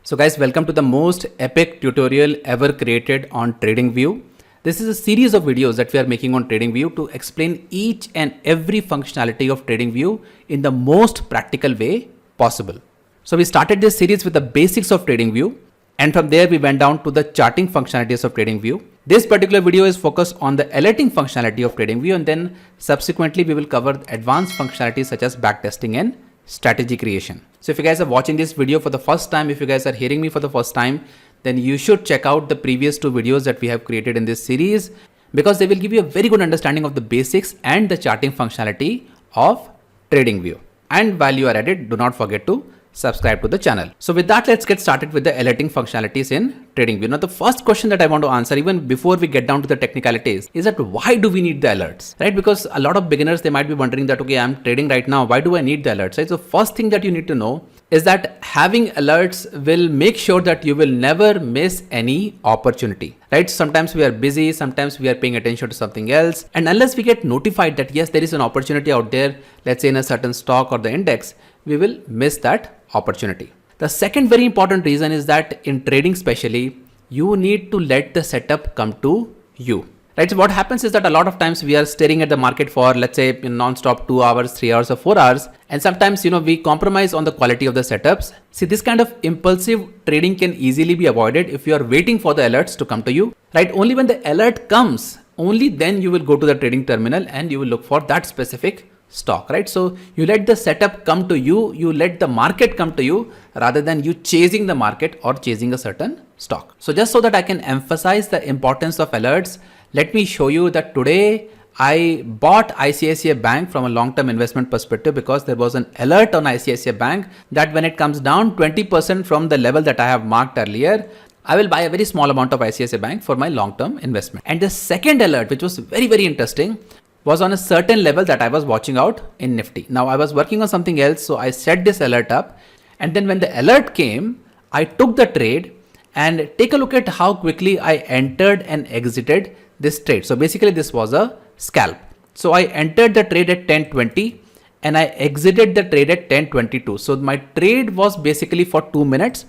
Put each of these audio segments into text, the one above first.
So guys, welcome to the most epic tutorial ever created on TradingView. This is a series of videos that we are making on TradingView to explain each and every functionality of TradingView in the most practical way possible. So we started this series with the basics of TradingView, and from there we went down to the charting functionalities of TradingView. This particular video is focused on the alerting functionality of TradingView, and then subsequently we will cover advanced functionalities such as backtesting and strategy creation. So if you guys are watching this video for the first time, if you guys are hearing me for the first time, then you should check out the previous two videos that we have created in this series, because they will give you a very good understanding of the basics and the charting functionality of TradingView. And while you are at it, do not forget to subscribe to the channel. So with that, let's get started with the alerting functionalities in TradingView. Now, the first question that I want to answer, even before we get down to the technicalities, is that why do we need the alerts, right? Because a lot of beginners, they might be wondering that, okay, I'm trading right now, why do I need the alerts, right? So first thing that you need to know is that having alerts will make sure that you will never miss any opportunity, right? Sometimes we are busy, sometimes we are paying attention to something else. And unless we get notified that yes, there is an opportunity out there, let's say in a certain stock or the index, we will miss that opportunity. The second very important reason is that in trading especially, you need to let the setup come to you, right? So what happens is that a lot of times we are staring at the market for, let's say, non-stop 2 hours, 3 hours or 4 hours. And sometimes, we compromise on the quality of the setups. See, this kind of impulsive trading can easily be avoided if you are waiting for the alerts to come to you, right? Only when the alert comes, only then you will go to the trading terminal and you will look for that specific stock, right? So you let the setup come to you, you let the market come to you rather than you chasing the market or chasing a certain stock. So just so that I can emphasize the importance of alerts, let me show you that today I bought ICICI Bank from a long-term investment perspective because there was an alert on ICICI Bank that when it comes down 20% from the level that I have marked earlier, I will buy a very small amount of ICICI Bank for my long-term investment. And the second alert, which was very, very interesting, was on a certain level that I was watching out in Nifty. Now I was working on something else, so I set this alert up, and then when the alert came, I took the trade, and take a look at how quickly I entered and exited this trade. So basically this was a scalp. So I entered the trade at 10:20 and I exited the trade at 10:22. So my trade was basically for 2 minutes.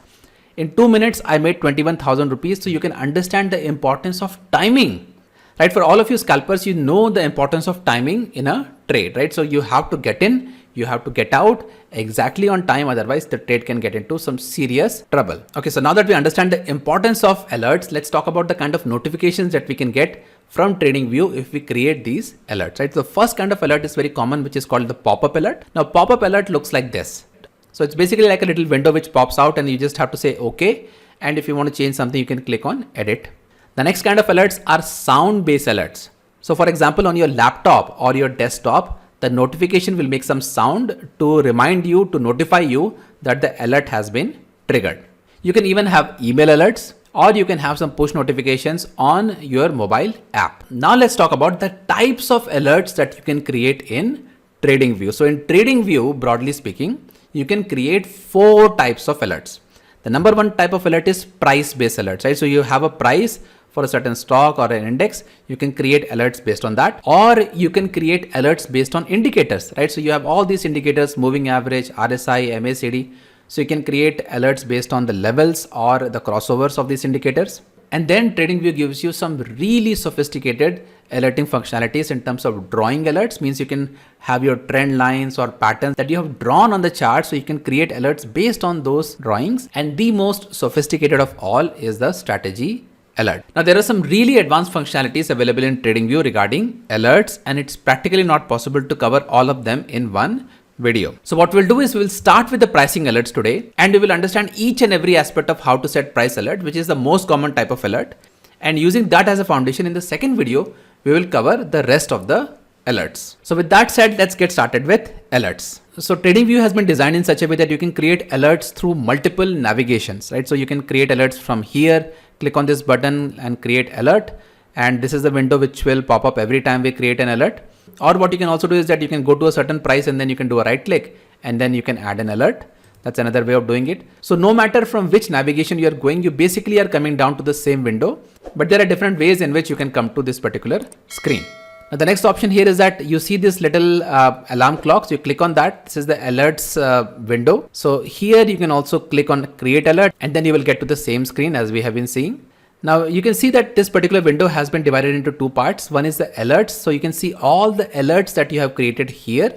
In 2 minutes, I made 21,000 rupees. So you can understand the importance of timing. Right, for all of you scalpers, you know the importance of timing in a trade, right? So you have to get in, you have to get out exactly on time, otherwise the trade can get into some serious trouble. Okay, so now that we understand the importance of alerts, let's talk about the kind of notifications that we can get from TradingView if we create these alerts, right? So the first kind of alert is very common, which is called the pop-up alert. Now pop-up alert looks like this. So it's basically like a little window which pops out and you just have to say okay. And if you want to change something, you can click on edit. The next kind of alerts are sound-based alerts. So for example, on your laptop or your desktop, the notification will make some sound to remind you, to notify you that the alert has been triggered. You can even have email alerts, or you can have some push notifications on your mobile app. Now let's talk about the types of alerts that you can create in TradingView. So in TradingView, broadly speaking, you can create 4 types of alerts. The number one type of alert is price-based alerts, right? So you have a price for a certain stock or an index, you can create alerts based on that, or you can create alerts based on indicators, right? So you have all these indicators, moving average, RSI, MACD. So you can create alerts based on the levels or the crossovers of these indicators. And then TradingView gives you some really sophisticated alerting functionalities in terms of drawing alerts, means you can have your trend lines or patterns that you have drawn on the chart. So you can create alerts based on those drawings. And the most sophisticated of all is the strategy alert. Now there are some really advanced functionalities available in TradingView regarding alerts, and it's practically not possible to cover all of them in one video. So what we'll do is we'll start with the pricing alerts today, and we will understand each and every aspect of how to set price alert, which is the most common type of alert. And using that as a foundation, in the second video, we will cover the rest of the alerts. So with that said, let's get started with alerts. So TradingView has been designed in such a way that you can create alerts through multiple navigations, right? So you can create alerts from here, click on this button and create alert. And this is the window which will pop up every time we create an alert. Or what you can also do is that you can go to a certain price and then you can do a right click and then you can add an alert. That's another way of doing it. So no matter from which navigation you are going, you basically are coming down to the same window, but there are different ways in which you can come to this particular screen. Now the next option here is that you see this little alarm clock. So you click on that. This is the alerts window. So here you can also click on create alert, and then you will get to the same screen as we have been seeing. Now you can see that this particular window has been divided into two parts. One is the alerts. So you can see all the alerts that you have created here,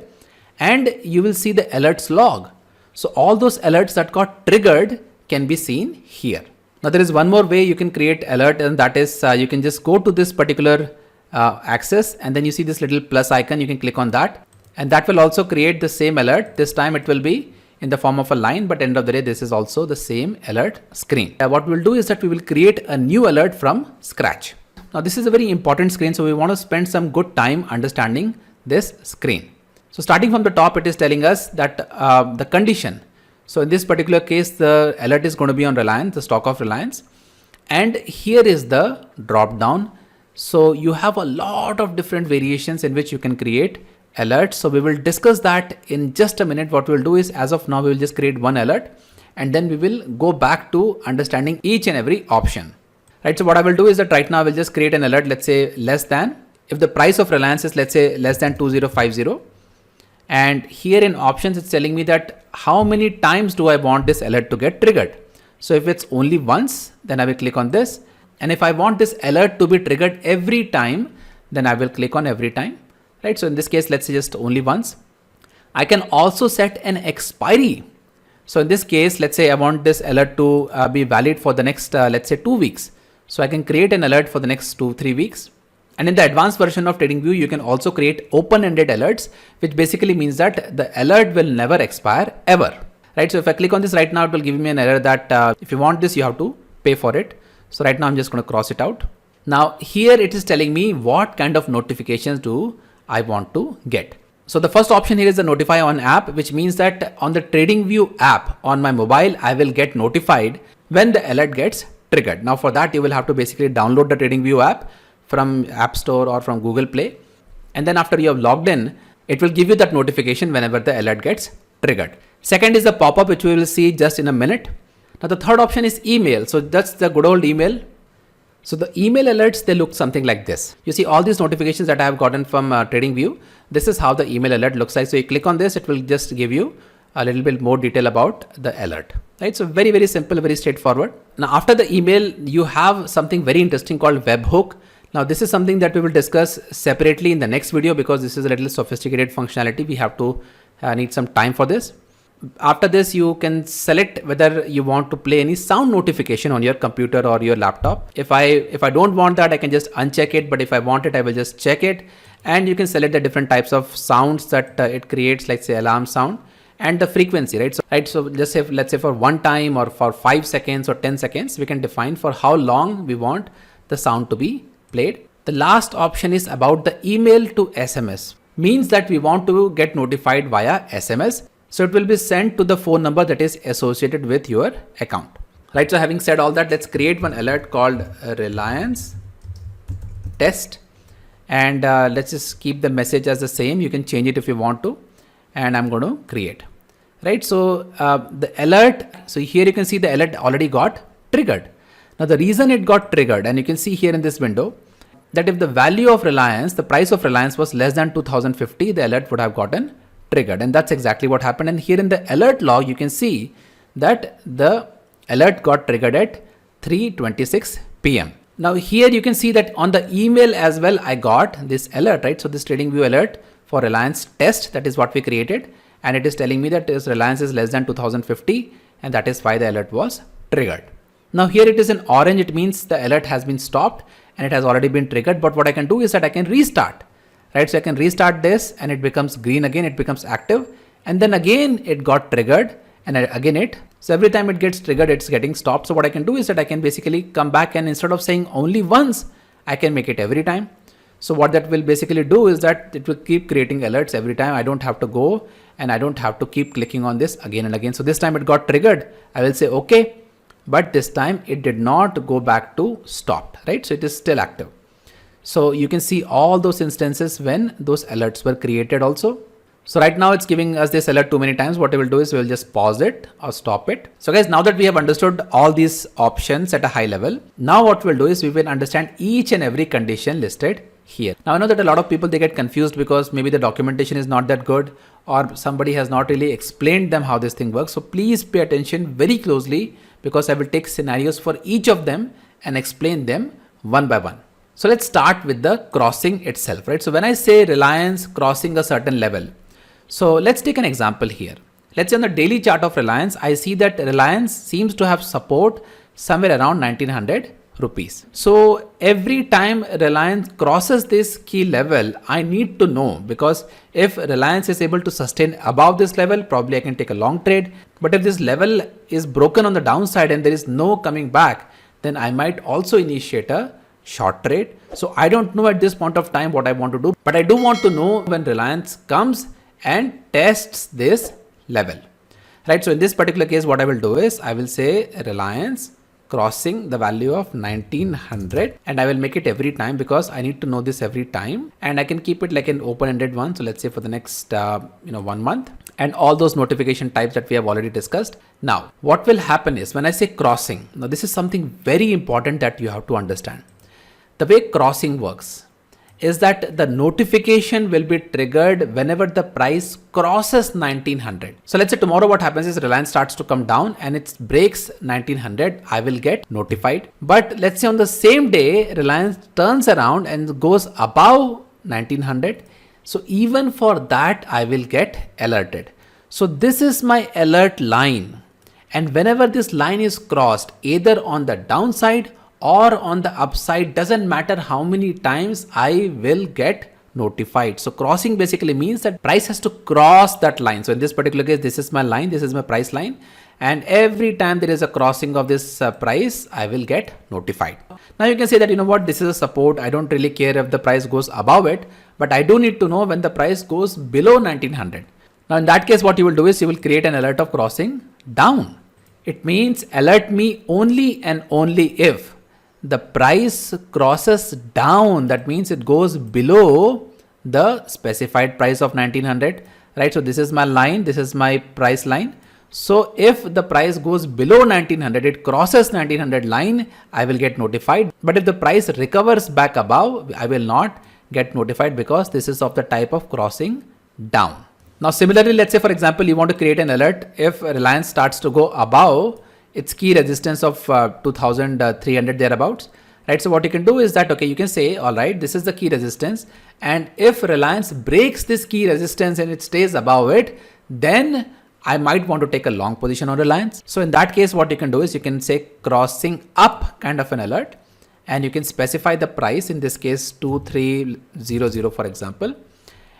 and you will see the alerts log. So all those alerts that got triggered can be seen here. Now there is one more way you can create alert, and that is you can just go to this particular axis, and then you see this little plus icon. You can click on that, and that will also create the same alert. This time it will be in the form of a line, but end of the day this is also the same alert screen. What we'll do is that we will create a new alert from scratch. Now this is a very important screen, so we want to spend some good time understanding this screen. So starting from the top, it is telling us that the condition. So in this particular case, the alert is going to be on Reliance, the stock of Reliance, and here is the drop down. So you have a lot of different variations in which you can create alerts. So we will discuss that in just a minute. What we'll do is, as of now, we will just create one alert, and then we will go back to understanding each and every option. Right. So what I will do is that right now I will just create an alert. Let's say less than, if the price of Reliance is, let's say, less than 2050. And here in options, it's telling me that how many times do I want this alert to get triggered. So if it's only once, then I will click on this. And if I want this alert to be triggered every time, then I will click on every time. Right. So in this case, let's say just only once. I can also set an expiry. So in this case, let's say I want this alert to be valid for the next, let's say 2 weeks. So I can create an alert for the next 2-3 weeks. And in the advanced version of TradingView, you can also create open-ended alerts, which basically means that the alert will never expire ever. Right. So if I click on this right now, it will give me an error that if you want this, you have to pay for it. So right now I'm just going to cross it out. Now here it is telling me what kind of notifications do I want to get. So the first option here is the notify on app, which means that on the TradingView app on my mobile, I will get notified when the alert gets triggered. Now for that, you will have to basically download the TradingView app from App Store or from Google Play. And then after you have logged in, it will give you that notification whenever the alert gets triggered. Second is the pop-up, which we will see just in a minute. Now the third option is email. So that's the good old email. So the email alerts, they look something like this. You see all these notifications that I have gotten from TradingView. This is how the email alert looks like. So you click on this, it will just give you a little bit more detail about the alert. Right. So very, very simple, very straightforward. Now after the email, you have something very interesting called webhook. Now this is something that we will discuss separately in the next video, because this is a little sophisticated functionality. We have to need some time for this. After this, you can select whether you want to play any sound notification on your computer or your laptop. If I don't want that, I can just uncheck it. But if I want it, I will just check it. And you can select the different types of sounds that it creates, like say alarm sound, and the frequency, right? So just say, let's say for one time or for 5 seconds or 10 seconds, we can define for how long we want the sound to be played. The last option is about the email to SMS, means that we want to get notified via SMS. So it will be sent to the phone number that is associated with your account. Right. So having said all that, let's create one alert called Reliance test. And let's just keep the message as the same. You can change it if you want to. And I'm going to create. Right. So the alert. So here you can see the alert already got triggered. Now the reason it got triggered, and you can see here in this window, that if the value of Reliance, the price of Reliance was less than 2050, the alert would have gotten triggered. And that's exactly what happened. And here in the alert log, you can see that the alert got triggered at 3:26 p.m. Now here you can see that on the email as well, I got this alert, right? So this TradingView alert for Reliance test, that is what we created. And it is telling me that Reliance is less than 2050. And that is why the alert was triggered. Now here it is in orange. It means the alert has been stopped and it has already been triggered. But what I can do is that I can restart. Right, so I can restart this and it becomes green again, it becomes active, and then again it got triggered, and again so every time it gets triggered, it's getting stopped. So what I can do is that I can basically come back, and instead of saying only once, I can make it every time. So what that will basically do is that it will keep creating alerts every time. I don't have to go and I don't have to keep clicking on this again and again. So this time it got triggered, I will say okay, but this time it did not go back to stopped, right? So it is still active. So you can see all those instances when those alerts were created also. So right now it's giving us this alert too many times. What we will do is we will just pause it or stop it. So guys, now that we have understood all these options at a high level, now what we'll do is we will understand each and every condition listed here. Now I know that a lot of people, they get confused because maybe the documentation is not that good or somebody has not really explained them how this thing works. So please pay attention very closely because I will take scenarios for each of them and explain them one by one. So let's start with the crossing itself, right? So when I say Reliance crossing a certain level, so let's take an example here. Let's say on the daily chart of Reliance, I see that Reliance seems to have support somewhere around 1900 rupees. So every time Reliance crosses this key level, I need to know, because if Reliance is able to sustain above this level, probably I can take a long trade. But if this level is broken on the downside and there is no coming back, then I might also initiate a short trade. So I don't know at this point of time what I want to do, but I do want to know when Reliance comes and tests this level, right? So in this particular case, what I will do is I will say Reliance crossing the value of 1900, and I will make it every time because I need to know this every time, and I can keep it like an open-ended one. So let's say for the next 1 month, and all those notification types that we have already discussed. Now what will happen is when I say crossing, now this is something very important that you have to understand. The way crossing works is that the notification will be triggered whenever the price crosses 1900. So let's say tomorrow what happens is Reliance starts to come down and it breaks 1900, I will get notified. But let's say on the same day, Reliance turns around and goes above 1900. So even for that, I will get alerted. So this is my alert line. And whenever this line is crossed, either on the downside or on the upside, doesn't matter how many times, I will get notified. So crossing basically means that price has to cross that line. So in this particular case, this is my line, this is my price line. And every time there is a crossing of this price, I will get notified. Now you can say that, you know what, this is a support. I don't really care if the price goes above it, but I do need to know when the price goes below 1900. Now in that case, what you will do is you will create an alert of crossing down. It means alert me only and only if the price crosses down. That means it goes below the specified price of 1900, right? So this is my line, this is my price line. So if the price goes below 1900, it crosses 1900 line, I will get notified. But if the price recovers back above, I will not get notified because this is of the type of crossing down. Now similarly, let's say for example, you want to create an alert if Reliance starts to go above its key resistance of 2300 thereabouts, right? So what you can do is that, okay, you can say, all right, this is the key resistance, and if Reliance breaks this key resistance and it stays above it, then I might want to take a long position on Reliance. So in that case, what you can do is you can say crossing up kind of an alert, and you can specify the price, in this case 2300 for example,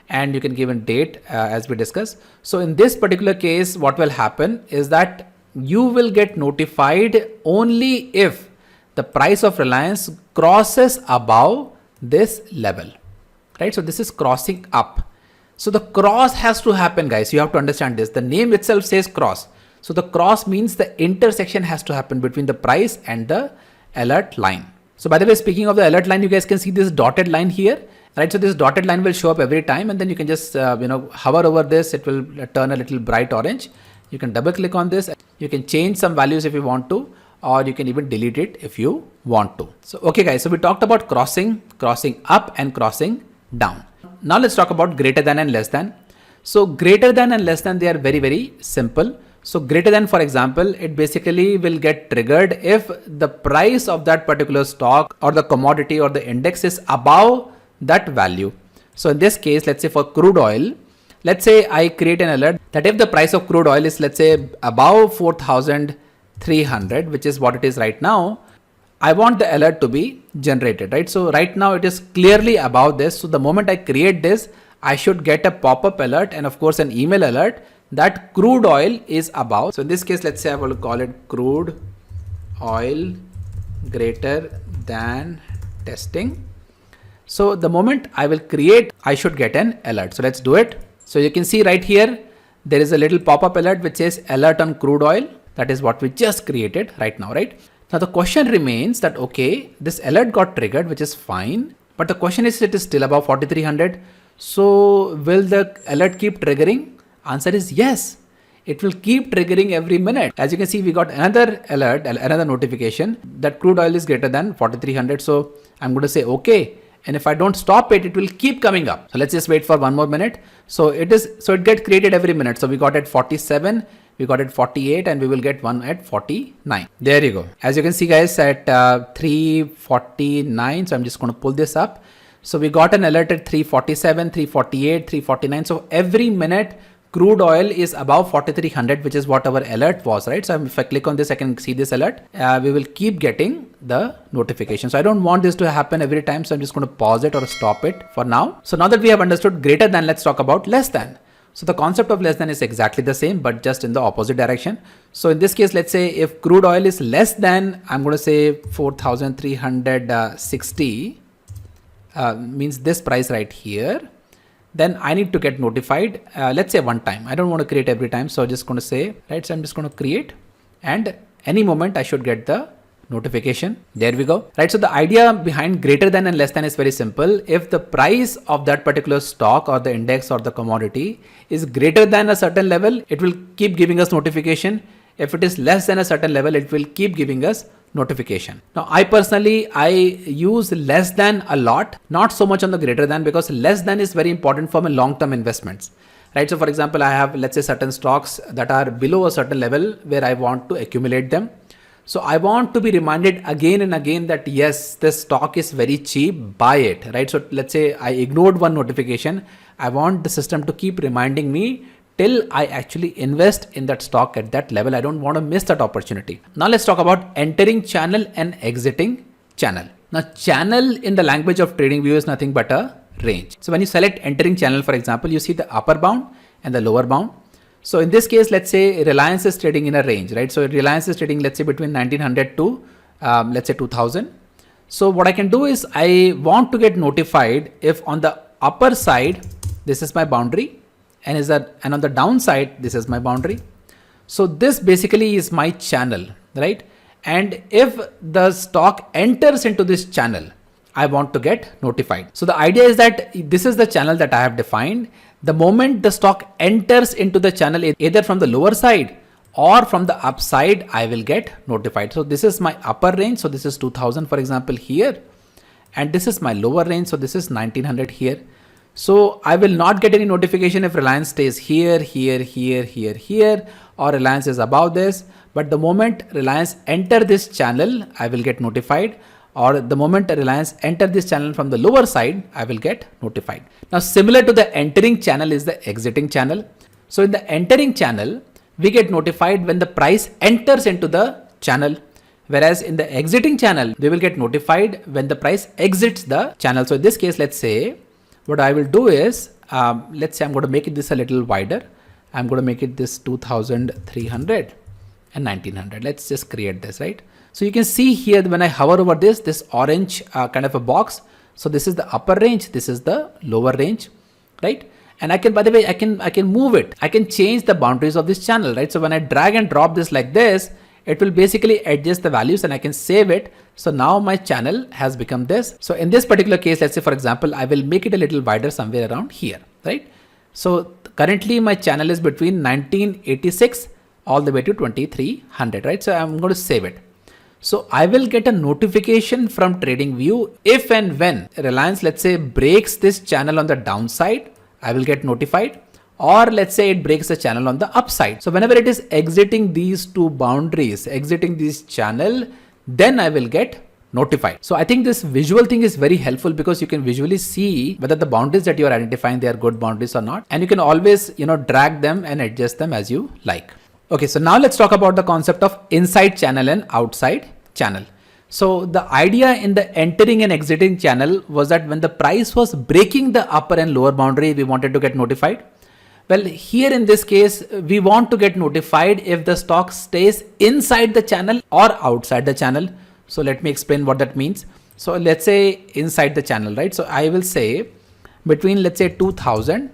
and you can give a date as we discussed. So in this particular case, what will happen is that you will get notified only if the price of Reliance crosses above this level, right? So this is crossing up. So the cross has to happen, guys. You have to understand this. The name itself says cross. So the cross means the intersection has to happen between the price and the alert line. So by the way, speaking of the alert line, you guys can see this dotted line here, right? So this dotted line will show up every time, and then you can just hover over this. It will turn a little bright orange. You can double click on this. You can change some values if you want to, or you can even delete it if you want to. So, okay guys, so we talked about crossing up and crossing down. Now let's talk about greater than and less than. So greater than and less than, they are very, very simple. So greater than, for example, it basically will get triggered if the price of that particular stock or the commodity or the index is above that value. So in this case, let's say for crude oil, let's say I create an alert that if the price of crude oil is, let's say, above 4,300, which is what it is right now, I want the alert to be generated, right? So right now it is clearly above this. So the moment I create this, I should get a pop-up alert and of course an email alert that crude oil is above. So in this case, let's say I will call it crude oil greater than testing. So the moment I will create, I should get an alert. So let's do it. So you can see right here, there is a little pop-up alert which says alert on crude oil. That is what we just created right now, right? Now the question remains that, okay, this alert got triggered, which is fine. But the question is, it is still above 4,300. So will the alert keep triggering? Answer is yes. It will keep triggering every minute. As you can see, we got another alert, another notification that crude oil is greater than 4,300. So I'm going to say okay. And if I don't stop it, it will keep coming up. So let's just wait for 1 more minute. So it gets created every minute. So we got at 47, we got at 48, and we will get one at 49. There you go. As you can see guys, at 349. So I'm just going to pull this up. So we got an alert at 347, 348, 349. So every minute crude oil is above 4300, which is what our alert was, right? So if I click on this, I can see this alert. We will keep getting the notification. So I don't want this to happen every time. So I'm just going to pause it or stop it for now. So now that we have understood greater than, let's talk about less than. So the concept of less than is exactly the same, but just in the opposite direction. So in this case, let's say if crude oil is less than, I'm going to say 4,360, means this price right here, then I need to get notified, let's say one time. I don't want to create every time. So I'm just going to say, right, so I'm just going to create, and any moment I should get the notification. There we go. Right. So the idea behind greater than and less than is very simple. If the price of that particular stock or the index or the commodity is greater than a certain level, it will keep giving us notification. If it is less than a certain level, it will keep giving us notification. Now, I use less than a lot, not so much on the greater than, because less than is very important for my long-term investments, right? So for example, I have, let's say, certain stocks that are below a certain level where I want to accumulate them. So I want to be reminded again and again that yes, this stock is very cheap, buy it, right? So let's say I ignored one notification. I want the system to keep reminding me till I actually invest in that stock at that level. I don't want to miss that opportunity. Now let's talk about entering channel and exiting channel. Now channel in the language of TradingView is nothing but a range. So when you select entering channel, for example, you see the upper bound and the lower bound. So in this case, let's say Reliance is trading in a range, right? So Reliance is trading, let's say, between 1900 to let's say 2000. So what I can do is I want to get notified if on the upper side, this is my boundary, and on the downside, this is my boundary. So this basically is my channel, right? And if the stock enters into this channel, I want to get notified. So the idea is that this is the channel that I have defined. The moment the stock enters into the channel, either from the lower side or from the upside, I will get notified. So this is my upper range. So this is 2000, for example, here. And this is my lower range. So this is 1900 here. So I will not get any notification if Reliance stays here, here, here, here, here, or Reliance is above this. But the moment Reliance enter this channel, I will get notified. Or the moment Reliance enter this channel from the lower side, I will get notified. Now, similar to the entering channel is the exiting channel. So in the entering channel, we get notified when the price enters into the channel. Whereas in the exiting channel, we will get notified when the price exits the channel. So in this case, let's say what I will do is, let's say I'm going to make this a little wider. I'm going to make it this 2300 and 1900. Let's just create this, right? So you can see here when I hover over this orange kind of a box. So this is the upper range. This is the lower range, right? And I can, by the way, I can move it. I can change the boundaries of this channel, right? So when I drag and drop this like this, it will basically adjust the values and I can save it. So now my channel has become this. So in this particular case, let's say, for example, I will make it a little wider somewhere around here, right? So currently my channel is between 1986 all the way to 2300, right? So I'm going to save it. So I will get a notification from TradingView if and when Reliance, let's say, breaks this channel on the downside, I will get notified. Or let's say it breaks the channel on the upside. So whenever it is exiting these two boundaries, exiting this channel, then I will get notified. So I think this visual thing is very helpful because you can visually see whether the boundaries that you are identifying, they are good boundaries or not. And you can always, drag them and adjust them as you like. Okay, so now let's talk about the concept of inside channel and outside channel. So the idea in the entering and exiting channel was that when the price was breaking the upper and lower boundary, we wanted to get notified. Well, here in this case, we want to get notified if the stock stays inside the channel or outside the channel. So let me explain what that means. So let's say inside the channel, right? So I will say between, let's say, 2000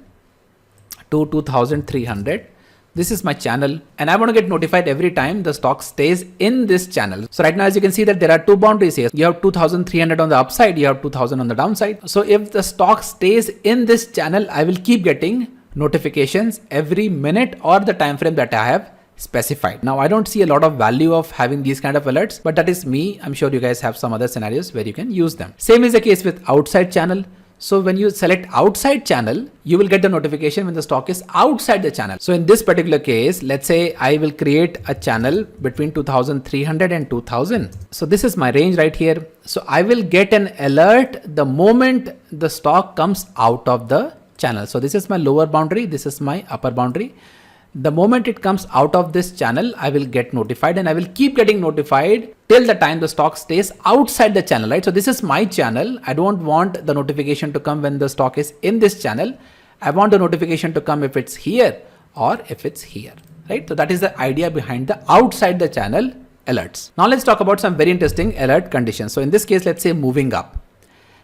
to 2300. This is my channel and I want to get notified every time the stock stays in this channel. So right now, as you can see that there are two boundaries here. You have 2300 on the upside, you have 2000 on the downside. So if the stock stays in this channel, I will keep getting notifications every minute or the time frame that I have specified. Now I don't see a lot of value of having these kind of alerts, but that is me. I'm sure you guys have some other scenarios where you can use them. Same is the case with outside channel. So when you select outside channel, you will get the notification when the stock is outside the channel. So in this particular case, let's say I will create a channel between 2300 and 2000. So this is my range right here. So I will get an alert the moment the stock comes out of the channel. So this is my lower boundary. This is my upper boundary. The moment it comes out of this channel, I will get notified, and I will keep getting notified till the time the stock stays outside the channel, right? So this is my channel. I don't want the notification to come when the stock is in this channel. I want the notification to come if it's here or if it's here, right? So that is the idea behind the outside the channel alerts. Now let's talk about some very interesting alert conditions. So in this case, let's say moving up.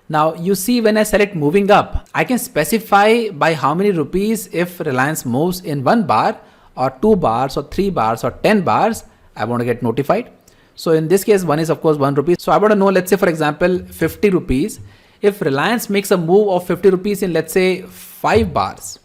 Now you see when I select moving up, I can specify by how many rupees if Reliance moves in 1 bar or 2 bars or 3 bars or 10 bars, I want to get notified. So in this case, one is of course 1 rupee. So I want to know, let's say for example, 50 rupees. If Reliance makes a move of 50 rupees in let's say 5 bars,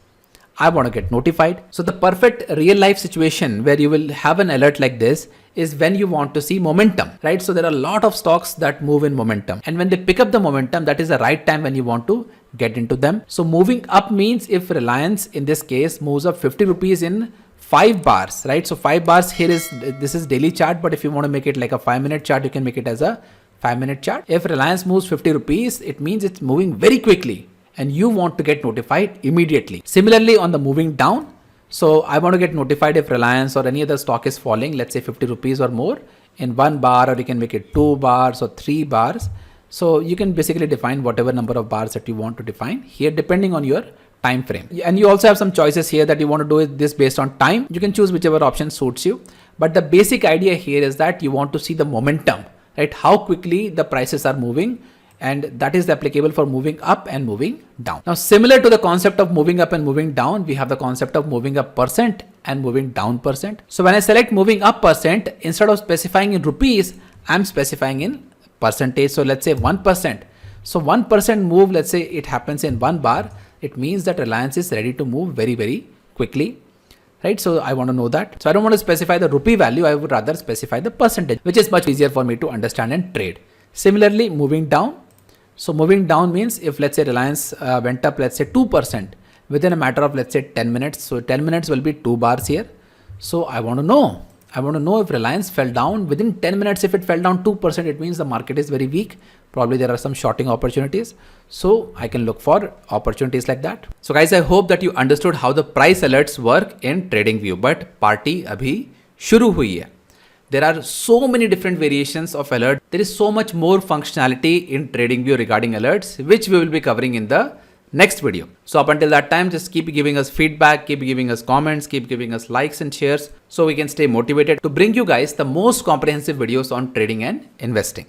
I want to get notified. So the perfect real life situation where you will have an alert like this is when you want to see momentum, right? So there are a lot of stocks that move in momentum, and when they pick up the momentum, that is the right time when you want to get into them. So moving up means if Reliance in this case moves up 50 rupees in 5 bars, right? So 5 bars here is, this is daily chart, but if you want to make it like a 5-minute chart, you can make it as a 5-minute chart. If Reliance moves 50 rupees, it means it's moving very quickly and you want to get notified immediately. Similarly on the moving down, so I want to get notified if Reliance or any other stock is falling, let's say 50 rupees or more in 1 bar, or you can make it 2 bars or 3 bars. So you can basically define whatever number of bars that you want to define here depending on your time frame. And you also have some choices here that you want to do this based on time. You can choose whichever option suits you. But the basic idea here is that you want to see the momentum, right? How quickly the prices are moving. And that is applicable for moving up and moving down. Now, similar to the concept of moving up and moving down, we have the concept of moving up percent and moving down percent. So when I select moving up percent, instead of specifying in rupees, I'm specifying in percentage. So let's say 1%. So 1% move, let's say it happens in 1 bar. It means that Reliance is ready to move very, very quickly, right? So I want to know that. So I don't want to specify the rupee value. I would rather specify the percentage, which is much easier for me to understand and trade. Similarly, moving down. So moving down means if let's say Reliance went up, let's say 2% within a matter of let's say 10 minutes. So 10 minutes will be 2 bars here. So I want to know if Reliance fell down within 10 minutes. If it fell down 2%, it means the market is very weak. Probably there are some shorting opportunities. So I can look for opportunities like that. So guys, I hope that you understood how the price alerts work in TradingView. But party abhi shuru hui hai. There are so many different variations of alert. There is so much more functionality in TradingView regarding alerts, which we will be covering in the next video. So up until that time, just keep giving us feedback, keep giving us comments, keep giving us likes and shares so we can stay motivated to bring you guys the most comprehensive videos on trading and investing.